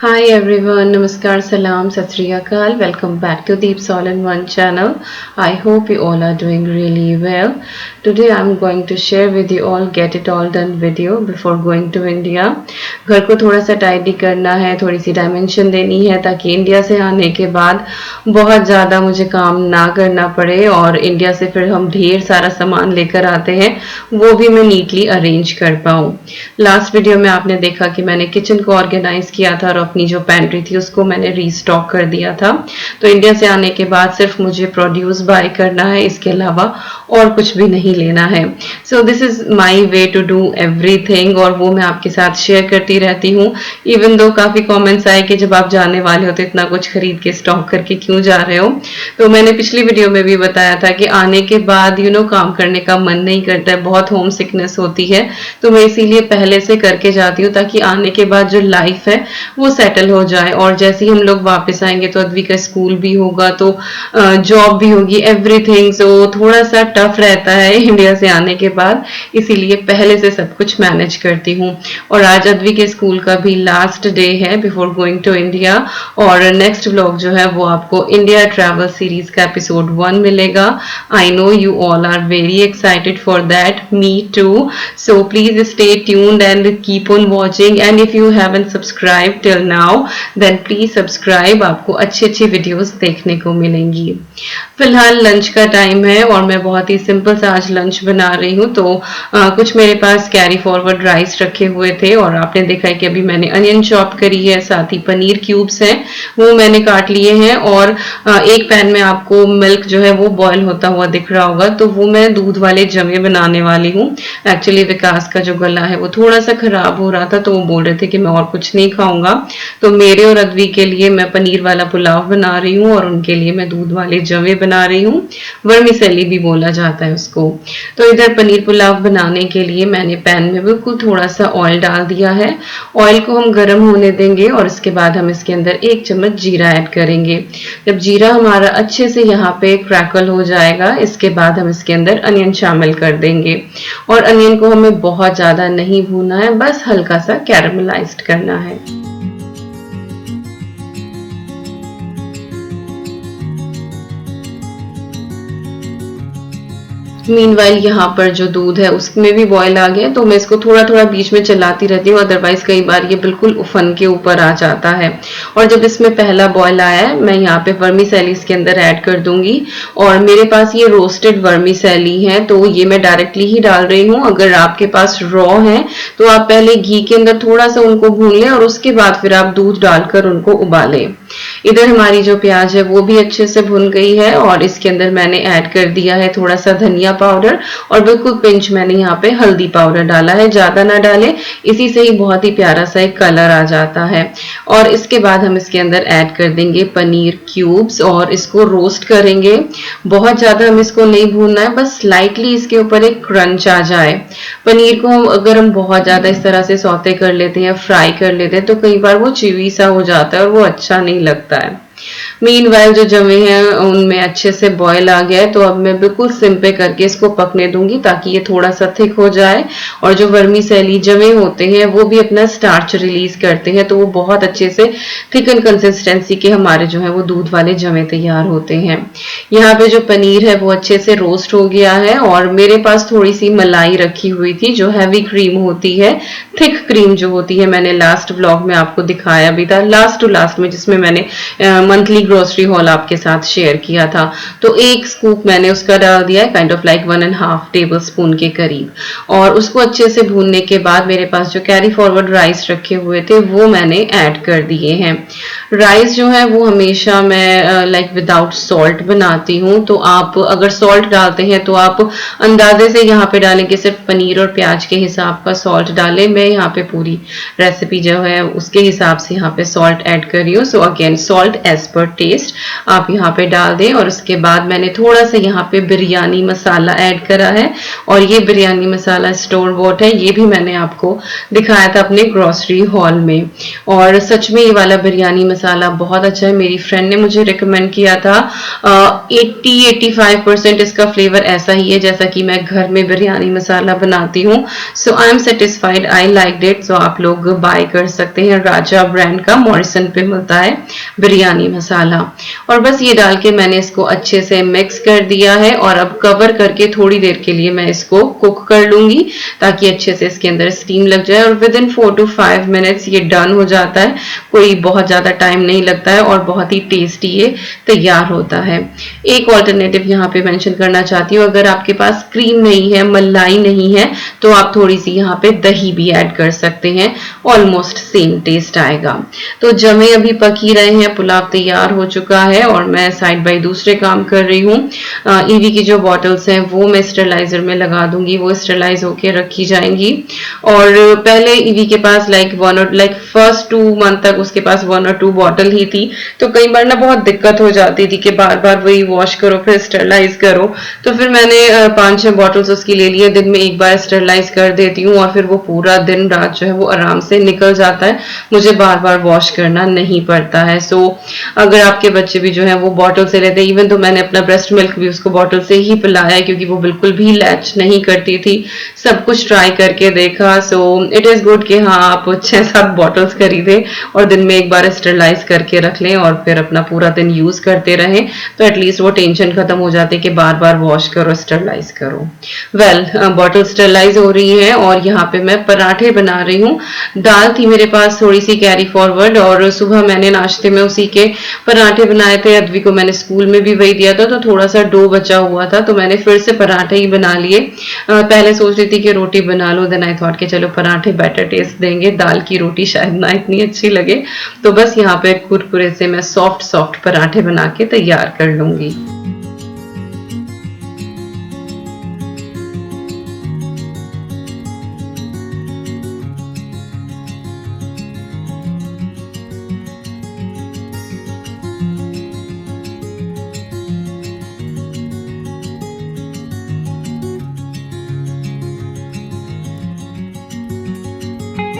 Hi everyone, Namaskar, Salam, Sat Sri Akal. Welcome back to Deep All in One channel. I hope you all are doing really well. Today I'm going to share with you all Get It All Done video before going to India. घर को थोड़ा सा tidy करना है, थोड़ी सी dimension देनी है ताकि इंडिया से आने के बाद बहुत ज़्यादा मुझे काम ना करना पड़े और इंडिया से फिर हम ढेर सारा सामान लेकर आते हैं वो भी मैं नीटली अरेंज कर पाऊँ। लास्ट वीडियो में आपने देखा कि मैंने किचन को ऑर्गेनाइज किया था और अपनी जो पैंट्री थी उसको मैंने रीस्टॉक कर दिया था। तो इंडिया से आने के बाद सिर्फ मुझे प्रोड्यूस बाय करना है, इसके अलावा और कुछ भी नहीं लेना है। So this is my way to do everything और वो मैं आपके साथ शेयर करती रहती हूँ। इवन दो काफी कमेंट्स आए कि जब आप जाने वाले हो तो इतना कुछ खरीद के स्टॉक करके क्यों जा रहे हो। तो मैंने पिछली वीडियो में भी बताया था कि आने के बाद काम करने का मन नहीं करता है, बहुत होम सिकनेस होती है। तो मैं इसीलिए पहले से करके जाती हूँ ताकि आने के बाद जो लाइफ है वो सेटल हो जाए। और जैसे ही हम लोग वापस आएंगे तो अद्वी का स्कूल भी होगा, तो जॉब भी होगी, एवरीथिंग। सो थोड़ा सा टफ रहता है इंडिया से आने के बाद, इसीलिए पहले से सब कुछ मैनेज करती हूँ। और आज अद्वी के स्कूल का भी लास्ट डे है बिफोर गोइंग टू इंडिया। और नेक्स्ट व्लॉग जो है वो आपको इंडिया ट्रैवल सीरीज का एपिसोड 1 मिलेगा। I know you all are very excited for that, me too. So please stay tuned and keep on watching, and if you haven't subscribed till now then please subscribe, आपको अच्छी अच्छी videos देखने को मिलेंगी। फिलहाल lunch का time है और मैं बहुत ही सिंपल सा आज लंच बना रही हूँ। तो कुछ मेरे पास कैरी फॉरवर्ड राइस रखे हुए थे और आपने देखा है कि अभी मैंने अनियन चॉप करी है, साथ ही पनीर क्यूब्स हैं वो मैंने काट लिए हैं। और एक पैन में आपको मिल्क जो है वो बॉयल होता हुआ दिख रहा होगा, तो वो मैं दूध वाले जमे बनाने वाली हूँ। एक्चुअली विकास का जो गला है वो थोड़ा सा खराब हो रहा था, तो वो बोल रहे थे कि मैं और कुछ नहीं खाऊंगा। तो मेरे और अद्वी के लिए मैं पनीर वाला पुलाव बना रही हूँ और उनके लिए मैं दूध वाले जवे बना रही हूँ, वर्मिसेली भी बोला जाता है उसको। तो इधर पनीर पुलाव बनाने के लिए मैंने पैन में बिल्कुल थोड़ा सा ऑयल डाल दिया है। ऑयल को हम गर्म होने देंगे और इसके बाद हम इसके अंदर 1 चम्मच जीरा ऐड करेंगे। जब जीरा हमारा अच्छे से यहाँ पे क्रैकल हो जाएगा, इसके बाद हम इसके अंदर अनियन शामिल कर देंगे। और अनियन को हमें बहुत ज्यादा नहीं भूनना है, बस हल्का सा कैरमलाइज्ड करना है। मीनवाइल यहाँ पर जो दूध है उसमें भी बॉयल आ गया, तो मैं इसको थोड़ा थोड़ा बीच में चलाती रहती हूँ, अदरवाइज कई बार ये बिल्कुल उफन के ऊपर आ जाता है। और जब इसमें पहला बॉयल आया है, मैं यहाँ पे वर्मीसेली इसके अंदर ऐड कर दूंगी। और मेरे पास ये रोस्टेड वर्मीसेली है, तो ये मैं डायरेक्टली ही डाल रही हूँ। अगर आपके पास रॉ है तो आप पहले घी के अंदर थोड़ा सा उनको भून लें और उसके बाद फिर आप दूध डालकर उनको उबालें। इधर हमारी जो प्याज है वो भी अच्छे से भुन गई है और इसके अंदर मैंने ऐड कर दिया है थोड़ा सा धनिया पाउडर और बिल्कुल पिंच मैंने यहाँ पे हल्दी पाउडर डाला है, ज्यादा ना डालें, इसी से ही बहुत ही प्यारा सा एक कलर आ जाता है। और इसके बाद हम इसके अंदर ऐड कर देंगे पनीर क्यूब्स और इसको रोस्ट करेंगे। बहुत ज्यादा हम इसको नहीं भूनना है, बस स्लाइटली इसके ऊपर एक क्रंच आ जाए। पनीर को अगर हम बहुत ज्यादा इस तरह से सौते कर लेते हैं, फ्राई कर लेते हैं, तो कई बार वो चिवी सा हो जाता है और वो अच्छा नहीं लगता है। मीनवाइल जो जमे हैं उनमें अच्छे से बॉयल आ गया है, तो अब मैं बिल्कुल सिम पे करके इसको पकने दूंगी ताकि ये थोड़ा सा थिक हो जाए। और जो वर्मीसेली जमे होते हैं वो भी अपना स्टार्च रिलीज करते हैं, तो वो बहुत अच्छे से थिकन कंसिस्टेंसी के हमारे जो है वो दूध वाले जमे तैयार होते हैं। यहाँ पे जो पनीर है वो अच्छे से रोस्ट हो गया है और मेरे पास थोड़ी सी मलाई रखी हुई थी, जो हैवी क्रीम होती है, थिक क्रीम जो होती है, मैंने लास्ट व्लॉग में आपको दिखाया भी था, लास्ट टू लास्ट में, जिसमें मैंने मंथली ग्रोसरी हॉल आपके साथ शेयर किया था। तो 1 स्कूप मैंने उसका डाल दिया है, kind of like 1.5 table spoon के करीब। और उसको अच्छे से भूनने के बाद मेरे पास जो कैरी फॉरवर्ड राइस रखे हुए थे वो मैंने ऐड कर दिए हैं। राइस जो है वो हमेशा मैं लाइक विदाउट सॉल्ट बनाती हूँ, तो आप अगर सॉल्ट डालते हैं तो आप अंदाजे से यहाँ पे डालेंगे, सिर्फ पनीर और प्याज के हिसाब का सॉल्ट डालें। मैं यहाँ पे पूरी रेसिपी जो है उसके हिसाब से यहाँ पे सॉल्ट ऐड कर रही हूँ। So again salt as as पर टेस्ट आप यहाँ पे डाल दें। और उसके बाद मैंने थोड़ा सा यहाँ पे बिरयानी मसाला ऐड करा है, और ये बिरयानी मसाला स्टोर बॉट है, ये भी मैंने आपको दिखाया था अपने ग्रोसरी हॉल में। और सच में ये वाला बिरयानी मसाला बहुत अच्छा है, मेरी फ्रेंड ने मुझे रिकमेंड किया था। 80-85% इसका फ्लेवर ऐसा ही है जैसा कि मैं घर में बिरयानी मसाला बनाती हूँ। So I am satisfied, I like it. So आप लोग बाय कर सकते हैं, राजा ब्रांड का मॉरिसन पे मिलता है बिरयानी मसाला। और बस ये डाल के मैंने इसको अच्छे से मिक्स कर दिया है, और अब कवर करके थोड़ी देर के लिए मैं इसको कुक कर लूंगी ताकि अच्छे से इसके अंदर स्टीम लग जाए। और विद इन 4 to 5 मिनट्स ये डन हो जाता है, कोई बहुत ज्यादा टाइम नहीं लगता है, और बहुत ही टेस्टी ये तैयार होता है। एक ऑल्टरनेटिव यहाँ पे मेंशन करना चाहती हूँ, अगर आपके पास क्रीम नहीं है, मलाई नहीं है, तो आप थोड़ी सी यहाँ पे दही भी ऐड कर सकते हैं, ऑलमोस्ट सेम टेस्ट आएगा। तो जमे अभी पक ही रहे हैं, पुलाव तैयार हो चुका है, और मैं साइड बाय दूसरे काम कर रही हूँ। ईवी की जो बॉटल्स हैं वो मैं स्टरलाइजर में लगा दूंगी, वो स्टरलाइज होके रखी जाएंगी। और पहले ईवी के पास फर्स्ट 2 मंथ तक उसके पास 1 or 2 बॉटल ही थी, तो कई बार ना बहुत दिक्कत हो जाती थी कि बार बार वही वॉश करो फिर स्टरलाइज करो। तो फिर मैंने 5-6 बॉटल्स उसकी ले लिए, दिन में एक बार स्टरलाइज कर देती हूँ, और फिर वो पूरा दिन रात जो है वो आराम से निकल जाता है, मुझे बार बार वॉश करना नहीं पड़ता है। सो अगर आपके बच्चे भी जो है वो बॉटल से लेते हैं, इवन तो मैंने अपना ब्रेस्ट मिल्क भी उसको बॉटल से ही पिलाया है, क्योंकि वो बिल्कुल भी लैच नहीं करती थी। सब कुछ ट्राई करके देखा। सो इट इज गुड कि हाँ आप 6-7 बॉटल्स खरीदें और दिन में एक बार स्टरलाइज करके रख लें, और फिर अपना पूरा दिन यूज करते रहें, तो एटलीस्ट वो टेंशन खत्म हो जाती है कि बार बार वॉश करो स्टरलाइज करो। बॉटल स्टरलाइज हो रही है, और यहाँ पे मैं पराठे बना रही हूँ। दाल थी मेरे पास थोड़ी सी कैरी फॉरवर्ड, और सुबह मैंने नाश्ते में उसी के पराठे बनाए थे। अद्वी को मैंने स्कूल में भी वही दिया था, तो थोड़ा सा डो बचा हुआ था, तो मैंने फिर से पराठे ही बना लिए। पहले सोच रही थी कि रोटी बना लो, देन आई थॉट कि चलो पराठे बेटर टेस्ट देंगे, दाल की रोटी शायद ना इतनी अच्छी लगे। तो बस यहाँ पे कुरकुरे से मैं सॉफ्ट पराठे बना के तैयार कर लूंगी।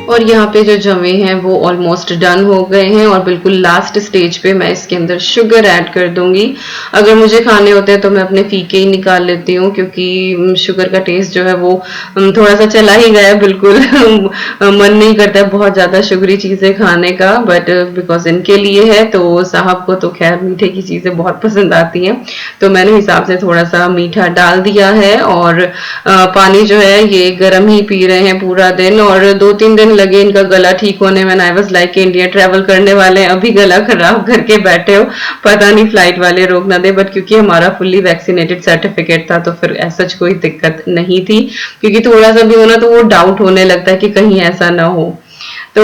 और यहाँ पे जो जमे हैं वो ऑलमोस्ट डन हो गए हैं, और बिल्कुल लास्ट स्टेज पे मैं इसके अंदर शुगर ऐड कर दूंगी। अगर मुझे खाने होते हैं तो मैं अपने फीके ही निकाल लेती हूँ, क्योंकि शुगर का टेस्ट जो है वो थोड़ा सा चला ही गया, बिल्कुल मन नहीं करता है बहुत ज्यादा शुगरी चीजें खाने का, बट बिकॉज इनके लिए है तो साहब को तो खैर मीठे की चीजें बहुत पसंद आती हैं, तो मैंने हिसाब से थोड़ा सा मीठा डाल दिया है। और पानी जो है ये गर्म ही पी रहे हैं पूरा दिन, और 2-3 दिन लगे इनका गला ठीक होने में। I was like India travel करने वाले हैं, अभी गला खराब करके बैठे हो, पता नहीं फ्लाइट वाले रोक ना दे। बट क्योंकि हमारा फुल्ली वैक्सीनेटेड सर्टिफिकेट था तो फिर ऐसा कोई दिक्कत नहीं थी, क्योंकि थोड़ा सा भी होना तो वो डाउट होने लगता है कि कहीं ऐसा ना हो। तो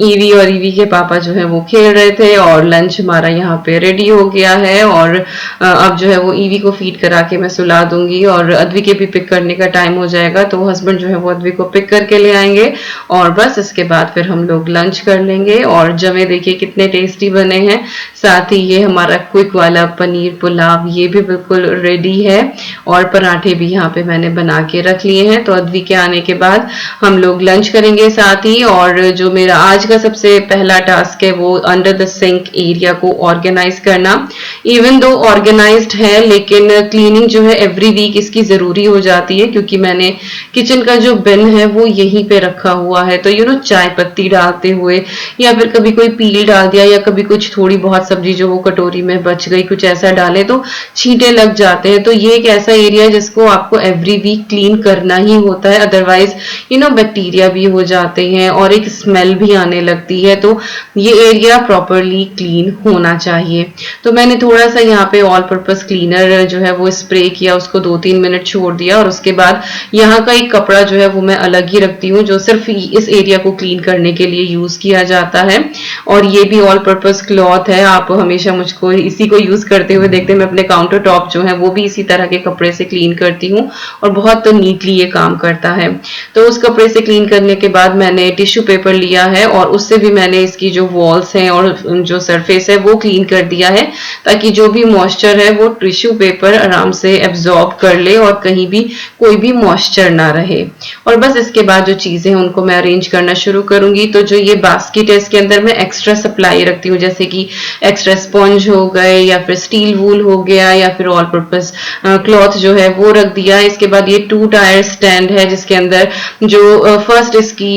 ईवी और ईवी के पापा जो है वो खेल रहे थे, और लंच हमारा यहाँ पे रेडी हो गया है। और अब जो है वो ईवी को फीड करा के मैं सुला दूंगी, और अद्वी के भी पिक करने का टाइम हो जाएगा, तो हस्बैंड जो है वो अद्वी को पिक करके ले आएंगे, और बस इसके बाद फिर हम लोग लंच कर लेंगे। और जमे देखिए कितने टेस्टी बने हैं, साथ ही ये हमारा क्विक वाला पनीर पुलाव ये भी बिल्कुल रेडी है, और पराठे भी यहाँ पे मैंने बना के रख लिए हैं। तो अद्वी के आने के बाद हम लोग लंच करेंगे साथ ही। और जो मेरा आज का सबसे पहला टास्क है वो अंडर द सिंक एरिया को ऑर्गेनाइज करना। इवन दो ऑर्गेनाइज्ड है, लेकिन क्लीनिंग जो है एवरी वीक इसकी जरूरी हो जाती है, क्योंकि मैंने किचन का जो बिन है वो यहीं पे रखा हुआ है। तो चाय पत्ती डालते हुए, या फिर कभी कोई पील डाल दिया, या कभी कुछ थोड़ी बहुत सब्जी जो वो कटोरी में बच गई, कुछ ऐसा डाले तो छींटे लग जाते हैं। तो ये एक ऐसा एरिया है जिसको आपको एवरी वीक क्लीन करना ही होता है, अदरवाइज बैक्टीरिया भी हो जाते हैं और एक स्मेल भी आने लगती है। तो ये एरिया प्रॉपरली क्लीन होना चाहिए। तो मैंने थोड़ा सा यहाँ पे ऑल पर्पस क्लीनर जो है वो स्प्रे किया, उसको 2-3 मिनट छोड़ दिया, और उसके बाद यहाँ का एक कपड़ा जो है वो मैं अलग ही रखती हूँ, जो सिर्फ इस एरिया को क्लीन करने के लिए यूज किया जाता है। और ये भी ऑल पर्पस क्लॉथ है, आप हमेशा मुझको इसी को यूज करते हुए देखते हैं। मैं अपने काउंटर टॉप जो है वो भी इसी तरह के कपड़े से क्लीन करती हूँ, और बहुत नीटली ये काम करता है। तो उस कपड़े से क्लीन करने के बाद मैंने टिश्यू पेपर लिया, दिया है और उससे भी मैंने इसकी जो वॉल्स हैं और जो सरफेस है वो क्लीन कर दिया है, ताकि जो भी मॉइस्चर है वो टिश्यू पेपर आराम से एब्जॉर्ब कर ले और कहीं भी कोई भी मॉइस्चर ना रहे। और बस इसके बाद जो चीजें हैं उनको मैं अरेंज करना शुरू करूंगी। तो जो ये बास्केट है इसके अंदर मैं एक्स्ट्रा सप्लाई रखती हूँ, जैसे कि एक्स्ट्रा स्पॉन्ज हो गए या फिर स्टील वूल हो गया या फिर ऑल पर्पस क्लॉथ जो है वो रख दिया। इसके बाद ये 2 टायर स्टैंड है जिसके अंदर जो फर्स्ट इसकी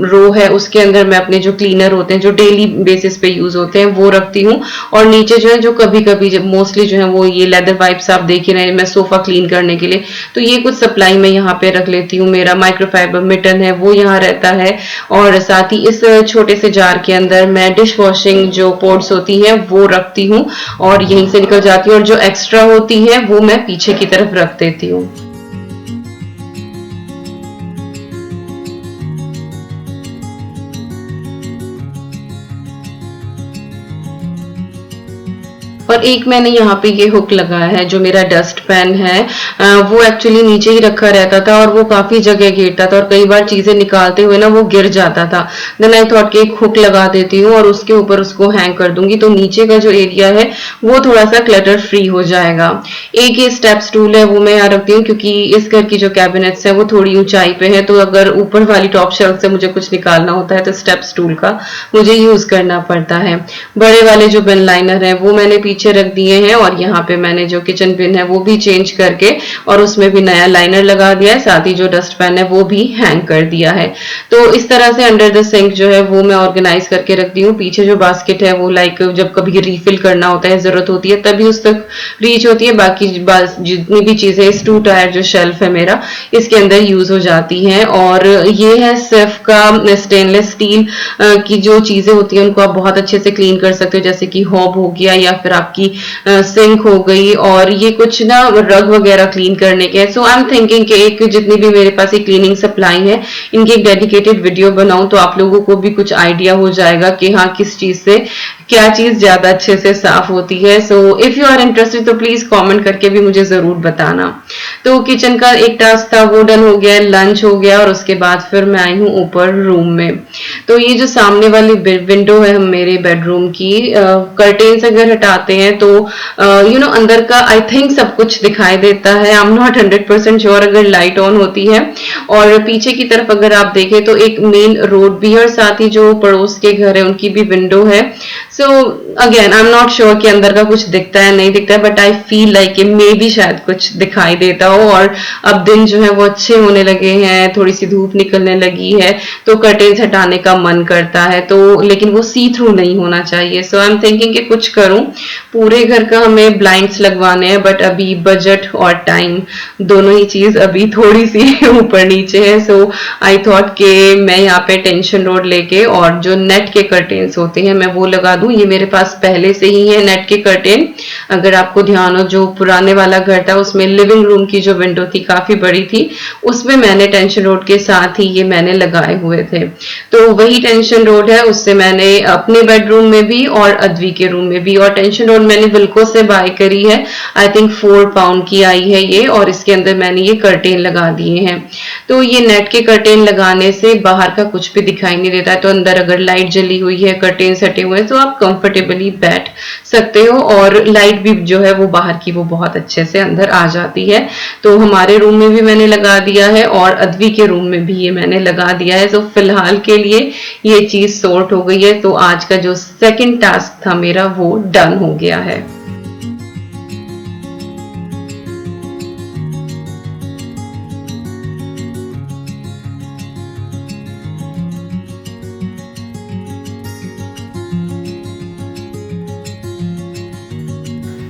रो है उसके अंदर मैं अपने जो क्लीनर होते हैं जो डेली बेसिस पे यूज होते हैं वो रखती हूँ। और नीचे जो है जो कभी कभी मोस्टली जो है वो ये लेदर वाइप्स आप देख ही रहे हैं मैं सोफा क्लीन करने के लिए, तो ये कुछ सप्लाई मैं यहाँ पे रख लेती हूँ। मेरा माइक्रोफाइबर मिटन है वो यहाँ रहता है और साथ ही इस छोटे से जार के अंदर मैं डिश वॉशिंग जो पॉट्स होती हैं वो रखती हूँ और यहीं से निकल जाती है, और जो एक्स्ट्रा होती है वो मैं पीछे की तरफ रख देती हूँ। और एक मैंने यहाँ पे ये हुक लगाया है जो मेरा डस्ट पैन है, वो एक्चुअली नीचे ही रखा रहता था और वो काफी जगह घेरता था और कई बार चीजें निकालते हुए ना वो गिर जाता था। देन आई थॉट कि एक हुक लगा देती हूँ और उसके ऊपर उसको हैंग कर दूंगी, तो नीचे का जो एरिया है वो थोड़ा सा क्लटर फ्री हो जाएगा। एक ये स्टेप स्टूल है वो मैं यहाँ रखती हूँ क्योंकि इस घर की जो कैबिनेट्स है वो थोड़ी ऊंचाई पे है, तो अगर ऊपर वाली टॉप शेल्फ से मुझे कुछ निकालना होता है तो स्टेप स्टूल का मुझे यूज करना पड़ता है। बड़े वाले जो बिन लाइनर है वो मैंने पीछे रख दिए हैं और यहाँ पे मैंने जो किचन बिन है वो भी चेंज करके और उसमें भी नया लाइनर लगा दिया है, साथ ही जो डस्ट पैन है वो भी हैंग कर दिया है। तो इस तरह से अंडर द सिंक जो है वो मैं ऑर्गेनाइज करके रखती हूँ। पीछे जो बास्केट है वो लाइक जब कभी रिफिल करना होता है जरूरत होती है तभी उस तक रीच होती है, बाकी जितनी भी चीजें इस 2 टायर जो शेल्फ है मेरा इसके अंदर यूज हो जाती हैं। और ये है सिर्फ का स्टेनलेस स्टील की जो चीजें होती है उनको आप बहुत अच्छे से क्लीन कर सकते हो, जैसे कि हॉब हो गया या फिर आपकी सिंक हो गई, और ये कुछ ना रग वगैरह क्लीन करने के। सो आई एम थिंकिंग कि एक जितनी भी मेरे पास एक क्लीनिंग सप्लाई है इनकी एक डेडिकेटेड वीडियो बनाऊं तो आप लोगों को भी कुछ आइडिया हो जाएगा कि हाँ किस चीज से क्या चीज ज्यादा अच्छे से साफ होती है। So if you are interested तो प्लीज कमेंट करके भी मुझे जरूर बताना। तो किचन का एक टास्क था वो डन हो गया, लंच हो गया और उसके बाद फिर मैं आई हूँ ऊपर रूम में। तो ये जो सामने वाली विंडो है मेरे बेडरूम की, कर्टेन्स अगर हटाते हैं तो अंदर का आई थिंक सब कुछ दिखाई देता है। आई एम नॉट 100% श्योर अगर लाइट ऑन होती है। और पीछे की तरफ अगर आप देखें तो एक मेन रोड भी है और साथ ही जो पड़ोस के घर है उनकी भी विंडो है। So again I am not sure कि अंदर का कुछ दिखता है नहीं दिखता है, but I feel like may be शायद कुछ दिखाई देता हो। और अब दिन जो है वो अच्छे होने लगे हैं, थोड़ी सी धूप निकलने लगी है तो कर्टेन्स हटाने का मन करता है, तो लेकिन वो सी थ्रू नहीं होना चाहिए। सो आई एम थिंकिंग कि कुछ करूं, पूरे घर का हमें ब्लाइंड्स लगवाने हैं बट अभी बजट और टाइम दोनों ही चीज अभी थोड़ी सी ऊपर नीचे है। सो आई थॉट कि मैं यहाँ पे टेंशन रोड लेके और जो नेट के कर्टेन्स होते हैं मैं वो लगा दूं। ये मेरे पास पहले से ही है नेट के कर्टेन। अगर आपको ध्यान हो जो पुराने वाला घर था उसमें लिविंग रूम की जो विंडो थी काफी बड़ी थी, उसमें मैंने टेंशन रोड के साथ ही ये मैंने लगाए हुए थे। तो वही टेंशन रोड है, उससे मैंने अपने बेडरूम में भी और अद्वी के रूम में भी। और टेंशन रोड मैंने विल्को से बाय करी है, आई थिंक 4 पाउंड की आई है ये, और इसके अंदर मैंने ये कर्टेन लगा दिए हैं। तो ये नेट के कर्टेन लगाने से बाहर का कुछ भी दिखाई नहीं देता है, तो अंदर अगर लाइट जली हुई है कर्टेन हटे हुए हैं तो आप कंफर्टेबली बैठ सकते हो और लाइट भी जो है वो बाहर की वो बहुत अच्छे से अंदर आ जाती है। तो हमारे रूम में भी मैंने लगा दिया है और अद्वी के रूम में भी ये मैंने लगा दिया है। तो फिलहाल के लिए ये चीज सॉर्ट हो गई है। तो आज का जो सेकंड टास्क था मेरा वो डन हो गया है।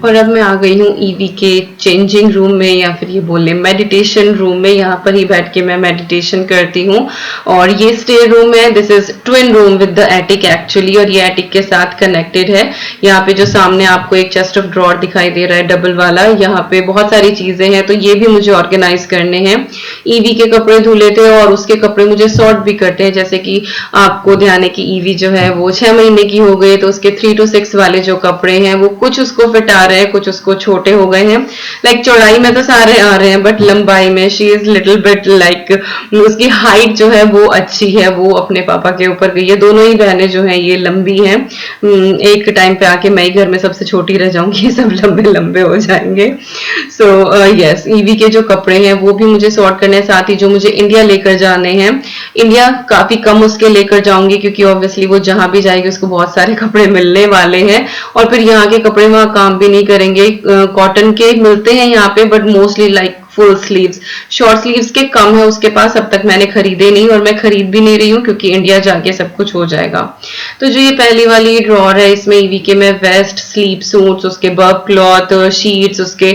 और अब मैं आ गई हूँ ईवी के चेंजिंग रूम में, या फिर ये बोले मेडिटेशन रूम में। यहाँ पर ही बैठ के मैं मेडिटेशन करती हूँ। और ये स्टेयर रूम है, this is twin room with the attic actually, और ये एटिक के साथ कनेक्टेड है। यहाँ पे जो सामने आपको एक चेस्ट ऑफ ड्रॉर दिखाई दे रहा है डबल वाला, यहाँ पे बहुत सारी चीजें हैं तो ये भी मुझे ऑर्गेनाइज करने हैं। ईवी के कपड़े धुले थे और उसके कपड़े मुझे सॉर्ट भी करते हैं, जैसे कि आपको ध्यान है कि ईवी जो है वो 6 महीने की हो गई, तो उसके 3 to 6 वाले जो कपड़े हैं वो कुछ उसको फिटा रहे हैं, कुछ उसको छोटे हो गए हैं। लाइक चौड़ाई में तो सारे आ रहे हैं बट लंबाई में she is little bit like, उसकी हाइट जो है वो अच्छी है, वो अपने पापा के ऊपर गई है। दोनों ही बहनें जो हैं ये लंबी हैं। एक टाइम पे आके मैं ही घर में सबसे छोटी रह जाऊंगी, सब लंबे लंबे हो जाएंगे। सो यस, ईवी के जो कपड़े हैं वो भी मुझे सॉर्ट करने हैं, साथ ही जो मुझे इंडिया लेकर जाने हैं, इंडिया काफी कम उसके लेकर जाऊंगी क्योंकि ऑब्वियसली वो जहां भी जाएगी उसको बहुत सारे कपड़े मिलने वाले हैं और फिर यहाँ के कपड़े वहां काम भी नहीं करेंगे। कॉटन के मिलते हैं यहाँ पे but mostly like full sleeves, short sleeves के कम है उसके पास, अब तक मैंने खरीदे नहीं और मैं खरीद भी नहीं रही हूँ क्योंकि इंडिया जाके सब कुछ हो जाएगा। तो जो ये पहली वाली ड्रॉर है इसमें ईवी के मैं वेस्ट, स्लीप सूट्स, उसके बब क्लॉथ, शीट्स, उसके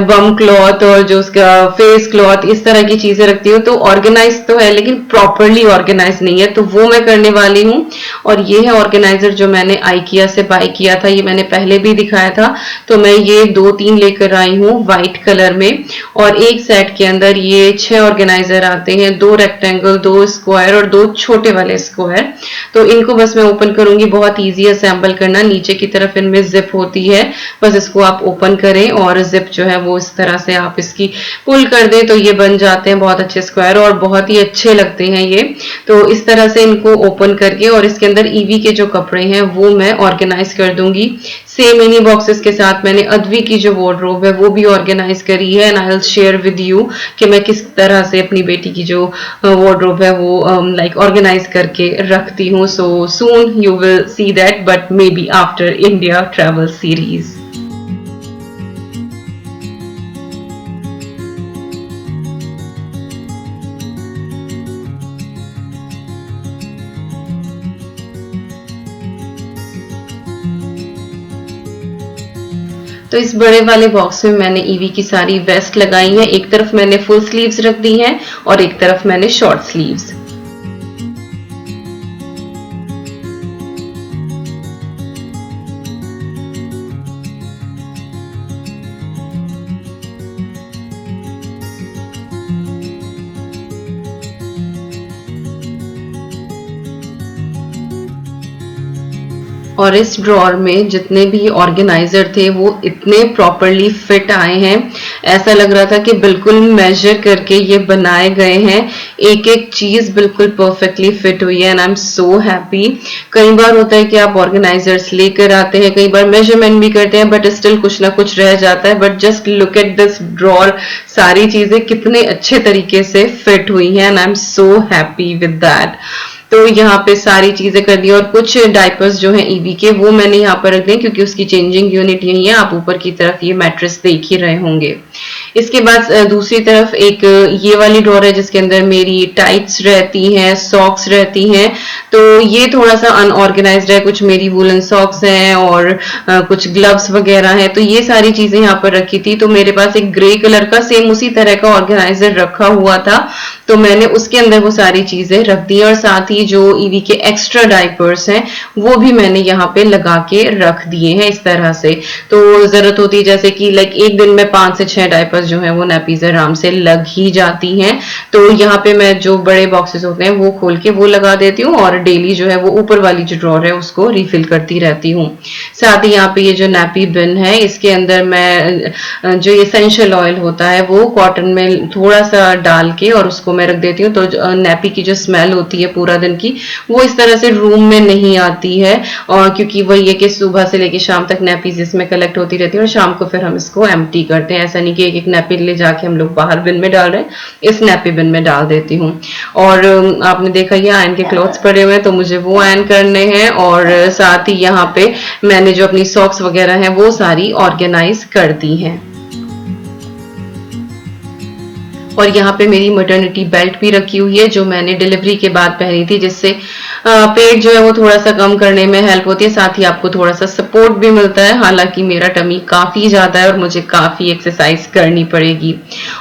बम क्लॉथ और जो उसका फेस क्लॉथ, इस तरह की चीजें रखती हूँ। तो ऑर्गेनाइज तो है लेकिन प्रॉपरली ऑर्गेनाइज नहीं है, तो वो मैं करने वाली हूँ। और ये है ऑर्गेनाइजर जो मैंने आइकिया से बाय किया था, ये मैंने पहले भी दिखाया था। तो मैं ये 2-3 लेकर आई हूँ व्हाइट कलर में और एक सेट के अंदर ये 6 ऑर्गेनाइजर आते हैं, 2 रेक्टेंगल, 2 स्क्वायर और 2 छोटे वाले स्क्वायर। तो इनको बस मैं ओपन करूंगी, बहुत इजी असेंबल करना। नीचे की तरफ इनमें जिप होती है, बस इसको आप ओपन करें और जिप जो है वो इस तरह से आप इसकी पुल कर दें तो ये बन जाते हैं बहुत अच्छे स्क्वायर और बहुत ही अच्छे लगते हैं ये। तो इस तरह से इनको ओपन करके और इसके अंदर ईवी के जो कपड़े हैं वो मैं ऑर्गेनाइज कर दूंगी। सेम इन्हीं बॉक्सेस के साथ मैंने अद्वी की जो वार्डरोब है वो भी ऑर्गेनाइज करी है and I will share with you कि मैं किस तरह से अपनी बेटी की जो वार्डरोब है वो लाइक ऑर्गेनाइज करके रखती हूँ। So soon you will see that, but maybe after India travel series. तो इस बड़े वाले बॉक्स में मैंने ईवी की सारी वेस्ट लगाई है, एक तरफ मैंने फुल स्लीव्स रख दी हैं और एक तरफ मैंने शॉर्ट स्लीव्स। और इस ड्रॉर में जितने भी ऑर्गेनाइजर थे वो इतने प्रॉपरली फिट आए हैं, ऐसा लग रहा था कि बिल्कुल मेजर करके ये बनाए गए हैं, एक एक चीज बिल्कुल परफेक्टली फिट हुई है and I am so happy. कई बार होता है कि आप ऑर्गेनाइजर्स लेकर आते हैं, कई बार मेजरमेंट भी करते हैं बट स्टिल कुछ ना कुछ रह जाता है, but just look at this drawer, सारी चीजें कितने अच्छे तरीके से फिट हुई हैं and I am so happy with that. तो यहाँ पे सारी चीजें कर दी और कुछ डाइपर्स जो हैं ईवी के वो मैंने यहाँ पर रख दिए क्योंकि उसकी चेंजिंग यूनिट यही है, आप ऊपर की तरफ ये मैट्रेस देख ही रहे होंगे। इसके बाद दूसरी तरफ एक ये वाली ड्रॉर है जिसके अंदर मेरी टाइट्स रहती हैं, सॉक्स रहती हैं। तो ये थोड़ा सा अनऑर्गेनाइज्ड है, कुछ मेरी वूलन सॉक्स हैं और कुछ ग्लव्स वगैरह हैं, तो ये सारी चीजें यहाँ पर रखी थी। तो मेरे पास एक ग्रे कलर का सेम उसी तरह का ऑर्गेनाइजर रखा हुआ था, तो मैंने उसके अंदर वो सारी चीजें रख दी और साथ ही जो ईवी के एक्स्ट्रा डाइपर्स हैं वो भी मैंने यहाँ पे लगा के रख दिए हैं इस तरह से। तो जरूरत होती है जैसे कि लाइक एक दिन में 5 से 6 डाइपर्स जो है वो नैपीज आराम से लग ही जाती हैं, तो यहाँ पे मैं जो बड़े बॉक्सेस होते हैं वो खोल के वो लगा देती हूँ और डेली जो है वो ऊपर वाली जो ड्रॉर है उसको रिफिल करती रहती हूँ। साथ ही यहाँ पे ये जो नैपी बिन है इसके अंदर मैं जो एसेंशियल ऑयल होता है वो कॉटन में थोड़ा सा डाल के और उसको मैं रख देती हूँ, तो नैपी की जो स्मेल होती है पूरा दिन की वो इस तरह से रूम में नहीं आती है, और क्योंकि वही है कि सुबह से लेके शाम तक नैपीज इसमें कलेक्ट होती रहती है और शाम को फिर हम इसको एम्प्टी करते हैं। ऐसा नहीं कि एक एक नैपी ले जाके हम लोग बाहर बिन में डाल रहे हैं, इस नैपी बिन में डाल देती हूँ। और आपने देखा ये आयरन के क्लॉथ्स पड़े हुए हैं तो मुझे वो आयरन करने हैं, और साथ ही यहाँ पे मैंने जो अपनी सॉक्स वगैरह हैं वो सारी ऑर्गेनाइज कर दी हैं। और यहाँ पे मेरी मटर्निटी बेल्ट भी रखी हुई है जो मैंने डिलीवरी के बाद पहनी थी, जिससे पेट जो है वो थोड़ा सा कम करने में हेल्प होती है, साथ ही आपको थोड़ा सा सपोर्ट भी मिलता है। हालांकि मेरा टमी काफी ज्यादा है और मुझे काफी एक्सरसाइज करनी पड़ेगी।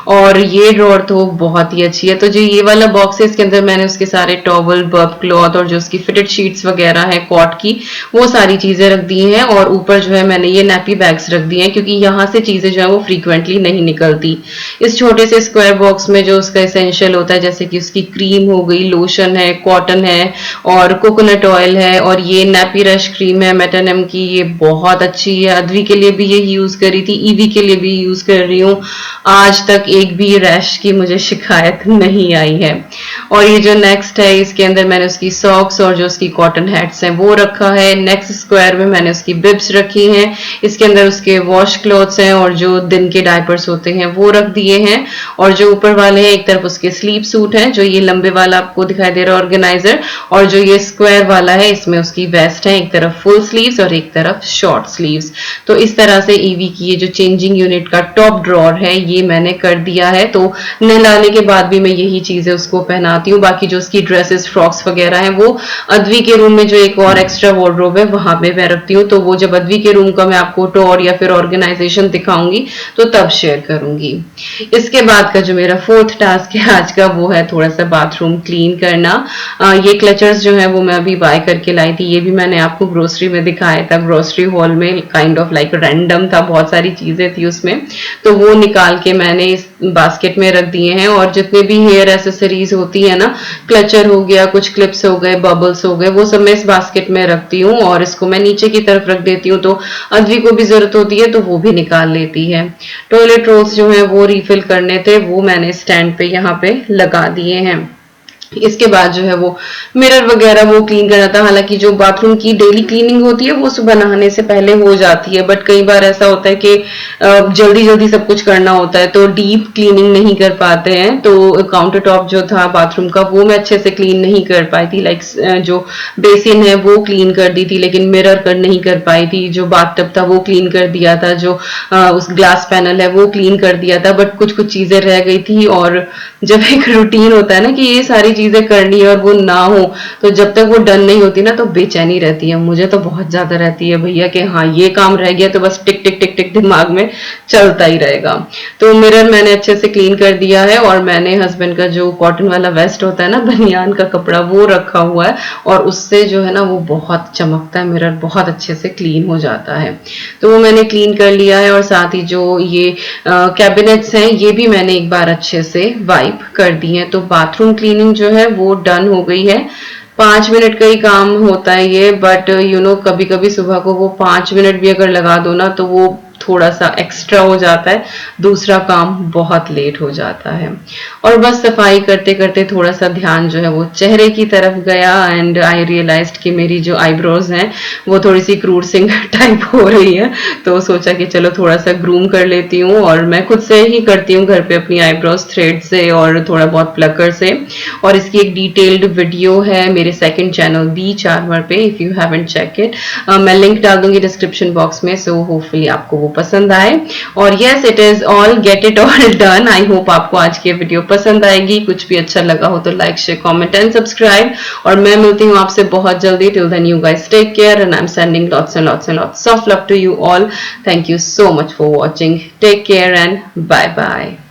और ये ड्रॉर तो बहुत ही अच्छी है। तो जो ये वाला बॉक्स है इसके अंदर मैंने उसके सारे टॉवल, बब क्लॉथ और जो उसकी फिटेड शीट्स वगैरह है कॉट की वो सारी चीजें रख दी हैं, और ऊपर जो है मैंने ये नैपी बैग्स रख दिए हैं क्योंकि यहाँ से चीजें जो है वो फ्रीक्वेंटली नहीं निकलती। इस छोटे से स्क्वायर बॉक्स में जो उसका एसेंशियल होता है, जैसे कि उसकी क्रीम हो गई, लोशन है, कॉटन है और कोकोनट ऑयल है, और ये नैपी रश क्रीम है मेटनम की, ये बहुत अच्छी है। अद्वी के लिए भी यही यूज करी थी, ईवी के लिए भी यूज कर रही हूँ। आज तक एक भी रैश की मुझे शिकायत नहीं आई है। और ये जो नेक्स्ट है, इसके अंदर मैंने उसकी सॉक्स और जो उसकी कॉटन हैट्स हैं वो रखा है। नेक्स्ट स्क्वायर में मैंने उसकी बिब्स रखी हैं, इसके अंदर उसके वॉश क्लॉथ्स हैं और जो दिन के डायपर्स होते हैं वो रख दिए हैं। और जो ऊपर वाले हैं, एक तरफ उसके स्लीप सूट हैं, जो ये लंबे वाला आपको दिखाई दे रहा है ऑर्गेनाइजर, और जो ये स्क्वायर वाला है इसमें उसकी वेस्ट है, एक तरफ फुल स्लीव्स और एक तरफ शॉर्ट स्लीव्स। तो इस तरह से ईवी की ये जो चेंजिंग यूनिट का टॉप ड्रॉर है ये मैंने कर दिया है। तो नहलाने के बाद भी मैं यही चीजें उसको पहनाती हूँ। बाकी जो उसकी ड्रेसेस, फ्रॉक्स वगैरह हैं वो अद्वी के रूम में जो एक और एक्स्ट्रा वार्डरोब है वहां पे मैं रखती हूँ। तो वो जब अद्वी के रूम का मैं आपको टूर या फिर ऑर्गेनाइजेशन दिखाऊंगी तो तब शेयर करूंगी। इसके बाद का जो मेरा फोर्थ टास्क है आज का, वो है थोड़ा सा बाथरूम क्लीन करना। ये क्लचर्स जो है वो मैं अभी बाय करके लाई थी, ये भी मैंने आपको ग्रोसरी में दिखाया था। ग्रोसरी हॉल में काइंड ऑफ लाइक रैंडम था, बहुत सारी चीजें थी उसमें, तो वो निकाल के मैंने इस बास्केट में रख दिए हैं। और जितने भी हेयर एसेसरीज होती है ना, क्लचर हो गया, कुछ क्लिप्स हो गए, बबल्स हो गए, वो सब मैं इस बास्केट में रखती हूँ और इसको मैं नीचे की तरफ रख देती हूँ, तो अद्वी को भी जरूरत होती है तो वो भी निकाल लेती है। टॉयलेट रोल्स जो है वो रिफिल करने थे, वो मैंने स्टैंड पे यहाँ पे लगा दिए हैं। इसके बाद जो है वो मिरर वगैरह वो क्लीन करना था। हालांकि जो बाथरूम की डेली क्लीनिंग होती है वो सुबह नहाने से पहले हो जाती है, बट कई बार ऐसा होता है कि जल्दी जल्दी सब कुछ करना होता है तो डीप क्लीनिंग नहीं कर पाते हैं। तो काउंटर टॉप जो था बाथरूम का वो मैं अच्छे से क्लीन नहीं कर पाई थी। लाइक जो बेसिन है वो क्लीन कर दी थी, लेकिन मिरर कर नहीं कर पाई थी। जो बाथटब था वो क्लीन कर दिया था, जो उस ग्लास पैनल है वो क्लीन कर दिया था, बट कुछ कुछ चीजें रह गई थी। और जब एक रूटीन होता है ना कि ये सारी चीजें करनी है और वो ना हो, तो जब तक वो डन नहीं होती ना तो बेचैनी रहती है। मुझे तो बहुत ज्यादा रहती है भैया कि हाँ ये काम रह गया, तो बस टिक टिक टिक टिक दिमाग में चलता ही रहेगा। तो मिरर मैंने अच्छे से क्लीन कर दिया है, और मैंने हस्बैंड का जो कॉटन वाला वेस्ट होता है ना, बनियान का कपड़ा, वो रखा हुआ है, और उससे जो है ना वो बहुत चमकता है, मिरर बहुत अच्छे से क्लीन हो जाता है। तो वो मैंने क्लीन कर लिया है। और साथ ही जो ये कैबिनेट्स हैं ये भी मैंने एक बार अच्छे से वाइप कर दी है। तो बाथरूम क्लीनिंग जो है वो डन हो गई है। 5 मिनट का ही काम होता है ये, बट यू नो कभी कभी सुबह को वो 5 मिनट भी अगर लगा दो ना तो वो थोड़ा सा एक्स्ट्रा हो जाता है, दूसरा काम बहुत लेट हो जाता है। और बस सफाई करते करते थोड़ा सा ध्यान जो है वो चेहरे की तरफ गया, एंड आई रियलाइज्ड कि मेरी जो आईब्रोज हैं वो थोड़ी सी क्रूर सिंह टाइप हो रही है, तो सोचा कि चलो थोड़ा सा ग्रूम कर लेती हूँ। और मैं खुद से ही करती हूँ घर पे अपनी आईब्रोज, थ्रेड से और थोड़ा बहुत प्लकर से। और इसकी एक डिटेल्ड वीडियो है मेरे सेकंड चैनल बी चार्मर पे, if you haven't check it, मैं लिंक डाल दूंगी डिस्क्रिप्शन बॉक्स में, सो होपफुली आपको वो पसंद आए। और yes, it is all, get it all done. I hope आपको आज की वीडियो पसंद आएगी। कुछ भी अच्छा लगा हो तो like, share, comment and subscribe. और मैं मिलती हूँ आपसे बहुत जल्दी। Till then you guys take care, and I am sending lots and lots and lots of love to you all. Thank you so much for watching. Take care and bye bye.